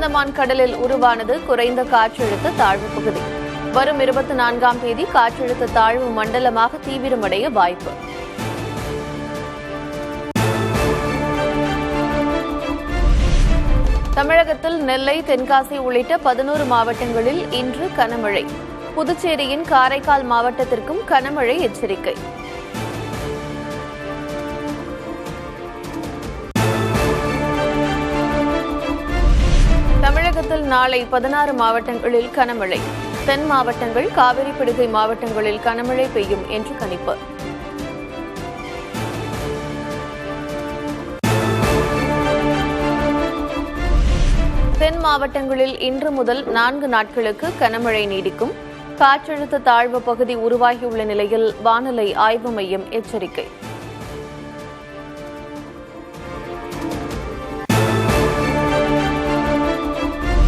அந்தமான் கடலில் உருவானது குறைந்த காற்றழுத்த தாழ்வு பகுதி. வரும் 24ஆம் தேதி காற்றழுத்த தாழ்வு மண்டலமாக தீவிரமடைய வாய்ப்பு. தமிழகத்தில் நெல்லை, தென்காசி உள்ளிட்ட 11 மாவட்டங்களில் இன்று கனமழை. புதுச்சேரியின் காரைக்கால் மாவட்டத்திற்கும் கனமழை எச்சரிக்கை. தமிழகத்தில் நாளை 16 மாவட்டங்களில் கனமழை. தென் மாவட்டங்கள், காவிரி படுகை மாவட்டங்களில் கனமழை பெய்யும் என்று கணிப்பு. தென் மாவட்டங்களில் இன்று முதல் 4 நாட்களுக்கு கனமழை நீடிக்கும். காற்றழுத்த தாழ்வு பகுதி உருவாகியுள்ள நிலையில் வானிலை ஆய்வு மையம் எச்சரிக்கை.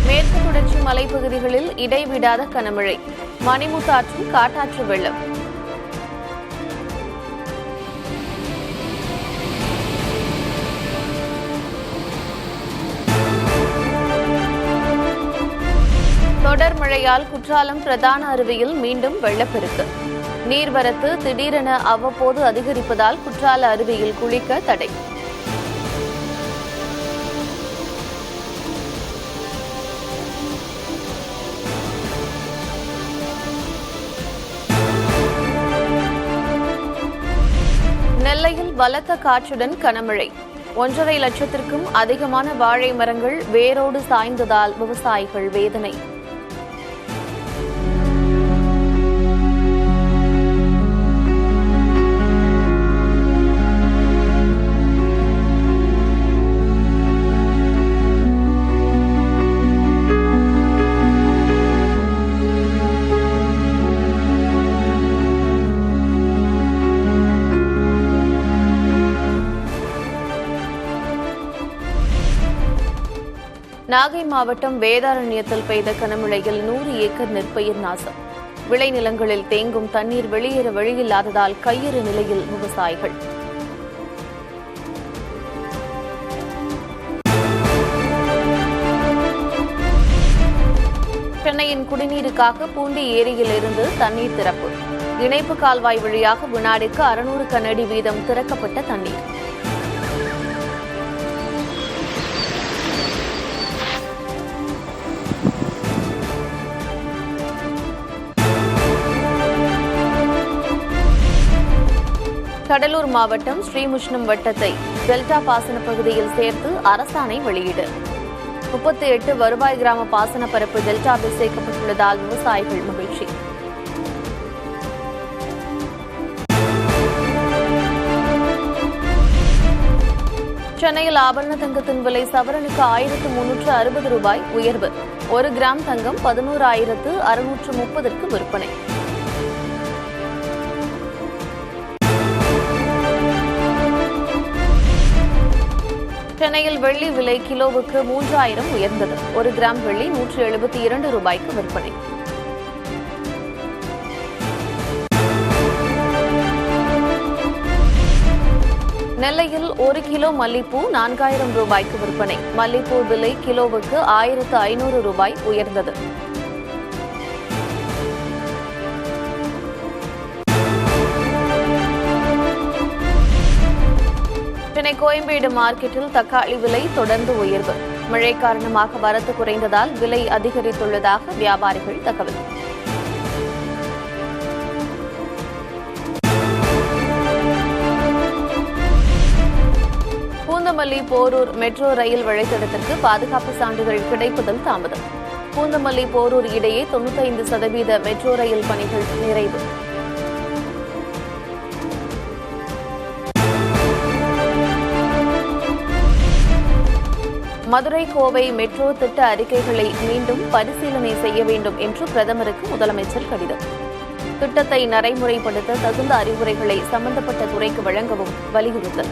மேற்கு தொடர்ச்சி மலைப்பகுதிகளில் இடைவிடாத கனமழை. மணிமுத்தாற்றில் காட்டாற்று வெள்ளம். தொடர் மழையால் குற்றாலம் பிரதான அருவியில் மீண்டும் வெள்ளப்பெருக்கு. நீர்வரத்து திடீரென அவ்வப்போது அதிகரிப்பதால் குற்றால அருவியில் குளிக்க தடை. நெல்லையில் பலத்த காற்றுடன் கனமழை. 1.5 லட்சத்திற்கும் அதிகமான வாழை மரங்கள் வேரோடு சாய்ந்ததால் விவசாயிகள் வேதனை. நாகை மாவட்டம் வேதாரண்யத்தில் பெய்த கனமழையில் 100 ஏக்கர் நெற்பயிர் நாசம். விளைநிலங்களில் தேங்கும் தண்ணீர் வெளியேற வழியில்லாததால் கையிறு நிலையில் விவசாயிகள். சென்னையின் குடிநீருக்காக பூண்டி ஏரியிலிருந்து தண்ணீர் திறப்பு. இணைப்பு கால்வாய் வழியாக வினாடிக்கு 600 கனஅடி வீதம் திறக்கப்பட்ட தண்ணீர். கடலூர் மாவட்டம் ஸ்ரீமுஷ்ணம் வட்டத்தை டெல்டா பாசன பகுதியில் சேர்த்து அரசாணை வெளியீடு. 38 வருவாய் கிராம பாசன பரப்பு டெல்டாவில் சேர்க்கப்பட்டுள்ளதால் விவசாயிகள் மகிழ்ச்சி. சென்னையில் ஆபரண தங்கத்தின் விலை சவரனுக்கு 1360 ரூபாய் உயர்வு. 1 கிராம் தங்கம் 11,630க்கு விற்பனை. சென்னையில் வெள்ளி விலை கிலோவுக்கு 3000 உயர்ந்தது. 1 கிராம் வெள்ளி 172 ரூபாய்க்கு விற்பனை. நெல்லையில் 1 கிலோ மல்லிப்பூ 4000 ரூபாய்க்கு விற்பனை. மல்லிப்பூ விலை கிலோவுக்கு 1500 ரூபாய் உயர்ந்தது. சென்னை கோயம்பேடு மார்க்கெட்டில் தக்காளி விலை தொடர்ந்து உயர்வு. மழை காரணமாக வரத்து குறைந்ததால் விலை அதிகரித்துள்ளதாக வியாபாரிகள் தகவல். பூந்தமல்லி போரூர் மெட்ரோ ரயில் வழித்தடத்திற்கு பாதுகாப்பு சான்றிதழ் கிடைப்பதில் தாமதம். பூந்தமல்லி போரூர் இடையே 95% மெட்ரோ ரயில் பணிகள் நிறைவு. மதுரை கோவை மெட்ரோ திட்ட அறிக்கைகளை மீண்டும் பரிசீலனை செய்ய வேண்டும் என்று பிரதமருக்கு முதலமைச்சர் கடிதம். திட்டத்தை நடைமுறைப்படுத்த தகுந்த அறிவுரைகளை சம்பந்தப்பட்ட துறைக்கு வழங்கவும் வலியுறுத்தல்.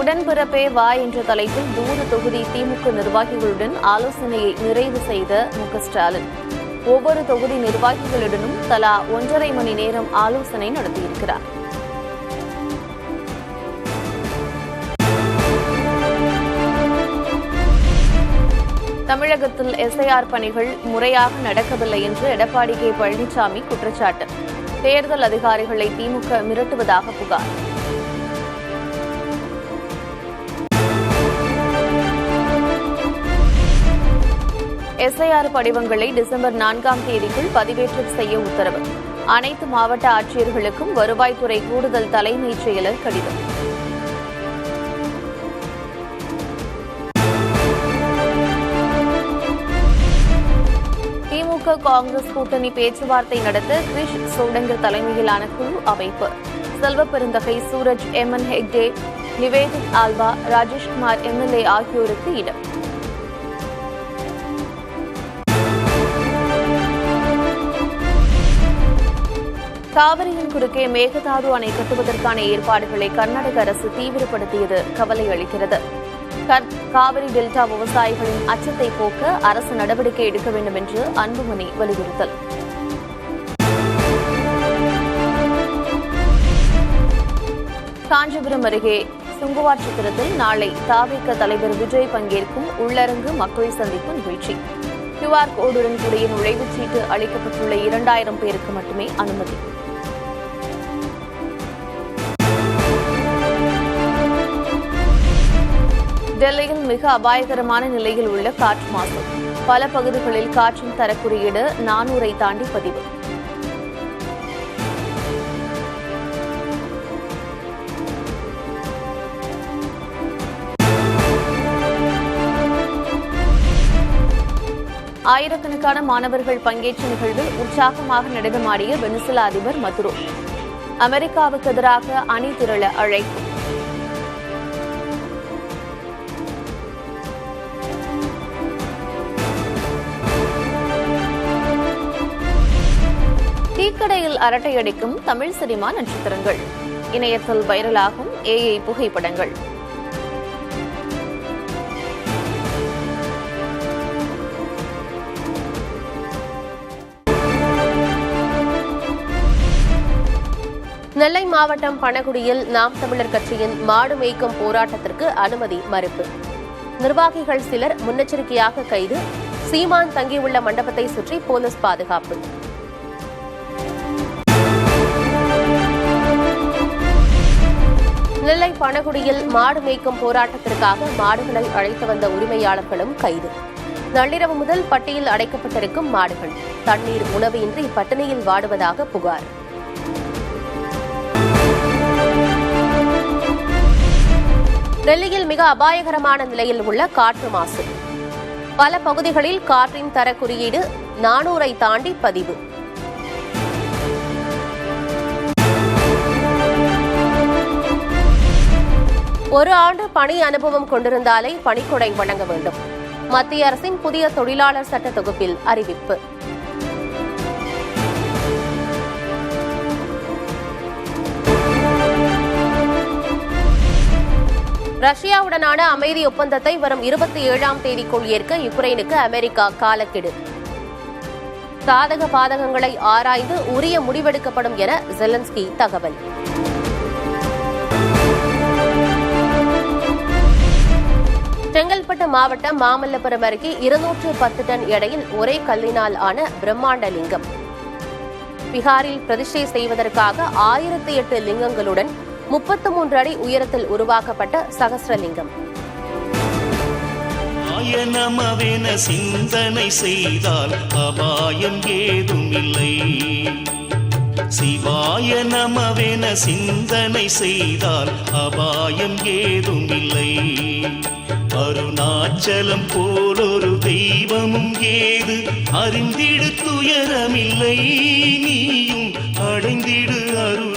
உடன்பிறப்பே வா என்ற தலைப்பில் தூர தொகுதி திமுக நிர்வாகிகளுடன் ஆலோசனையை நிறைவு செய்த மு.க.ஸ்டாலின் ஒவ்வொரு தொகுதி நிர்வாகிகளுடனும் தலா 1.5 மணி நேரம் ஆலோசனை நடத்தியிருக்கிறார். தமிழகத்தில் எஸ்ஐஆர் பணிகள் முறையாக நடக்கவில்லை என்று எடப்பாடி கே பழனிசாமி குற்றச்சாட்டு. தேர்தல் அதிகாரிகளை திமுக மிரட்டுவதாக புகார். எஸ்ஐஆர் படிவங்களை டிசம்பர் 4ஆம் தேதிக்குள் பதிவேற்றம் செய்ய உத்தரவு. அனைத்து மாவட்ட ஆட்சியர்களுக்கும் வருவாய்த்துறை கூடுதல் தலைமைச் செயலர் கடிதம். திமுக காங்கிரஸ் கூட்டணி பேச்சுவார்த்தை நடத்த கிரிஷ் சோடங்கர் தலைமையிலான குழு அமைப்பு. செல்வப்பெருந்தகை, சூரஜ், எம்என் ஹெக்டே, நிவேதித் ஆல்வா, ராஜேஷ்குமார் எம்எல்ஏ ஆகியோருக்கு இடம். காவிரியின் குறுக்கே மேகதாது அணை கட்டுவதற்கான ஏற்பாடுகளை கர்நாடக அரசு தீவிரப்படுத்தியது கவலை அளிக்கிறது. காவிரி டெல்டா விவசாயிகளின் அச்சத்தை போக்க அரசு நடவடிக்கை எடுக்க வேண்டும் என்று அன்புமணி வலியுறுத்தல். காஞ்சிபுரம் அருகே சுங்குவாட்சித்திரத்தில் நாளை தவிக தலைவர் விஜய் பங்கேற்கும் உள்ளரங்கு மக்கள் சந்திப்பு நிகழ்ச்சி. QR கோடுடன் கூடிய நுழைவுச் சீட்டு அளிக்கப்பட்டுள்ள 2000 பேருக்கு மட்டுமே அனுமதி. டெல்லியில் மிக அபாயகரமான நிலையில் உள்ள காற்று மாசு. பல பகுதிகளில் காற்றின் தரக்குறியீடு 400ஐ தாண்டி பதிவு. ஆயிரக்கணக்கான மாணவர்கள் பங்கேற்ற நிகழ்வில் உற்சாகமாக நடனமாடிய வெனிசுலா அதிபர் மதுரோ. அமெரிக்காவுக்கு எதிராக அணி திரள அழைப்பு. டீக்கடையில் அரட்டையடிக்கும் தமிழ் சினிமா நட்சத்திரங்கள். இணையத்தில் வைரலாகும் AI புகைப்படங்கள். நெல்லை மாவட்டம் பணகுடியில் நாம் தமிழர் கட்சியின் மாடு மேய்க்கும் போராட்டத்திற்கு அனுமதி மறுப்பு. நிர்வாகிகள் சிலர் முன்னெச்சரிக்கையாக கைது. சீமான் தங்கியுள்ள மண்டபத்தை சுற்றி போலீஸ் பாதுகாப்பு. நெல்லை பணகுடியில் மாடு மேய்க்கும் போராட்டத்திற்காக மாடுகளை அழைத்து வந்த உரிமையாளர்களும் கைது. நள்ளிரவு முதல் பட்டியில் அடைக்கப்பட்டிருக்கும் மாடுகள் தண்ணீர், உணவு இன்றி பட்டினியில் வாடுவதாக புகார். டெல்லியில் மிக அபாயகரமான நிலையில் உள்ள காற்று மாசு. பல பகுதிகளில் காற்றின் தர குறியீடு 400ஐ தாண்டி பதிவு. ஒரு ஆண்டு பணி அனுபவம் கொண்டிருந்தாலே பணிக்கொடை வழங்க வேண்டும். மத்திய அரசின் புதிய தொழிலாளர் சட்ட தொகுப்பில் அறிவிப்பு. ரஷ்யாவுடனான அமைதி ஒப்பந்தத்தை வரும் 27ஆம் தேதிக்குள் ஏற்க யுக்ரைனுக்கு அமெரிக்கா காலக்கெடு. சாதக பாதகங்களை ஆராய்ந்து உரிய முடிவெடுக்கப்படும் என ஜெலன்ஸ்கி தகவல். செங்கல்பட்டு மாவட்டம் மாமல்லபுரம் அருகே 210 டன் எடையில் ஒரே கல்லினால் ஆன பிரம்மாண்ட லிங்கம். பீகாரில் பிரதிஷ்டை செய்வதற்காக 1008 லிங்கங்களுடன் 33 அடி உயரத்தில் உருவாக்கப்பட்ட சகஸ்ரலிங்கம். நமவென சிந்தனை செய்தால் அபாயம் ஏதுமில்லை. சிவாய நமவென சிந்தனை செய்தால் அபாயம் ஏதுமில்லை. அருணாச்சலம் போலொரு தெய்வமும் ஏது, அறிந்திடு துயரமில்லை. நீயும் அடைந்திடு அருள்.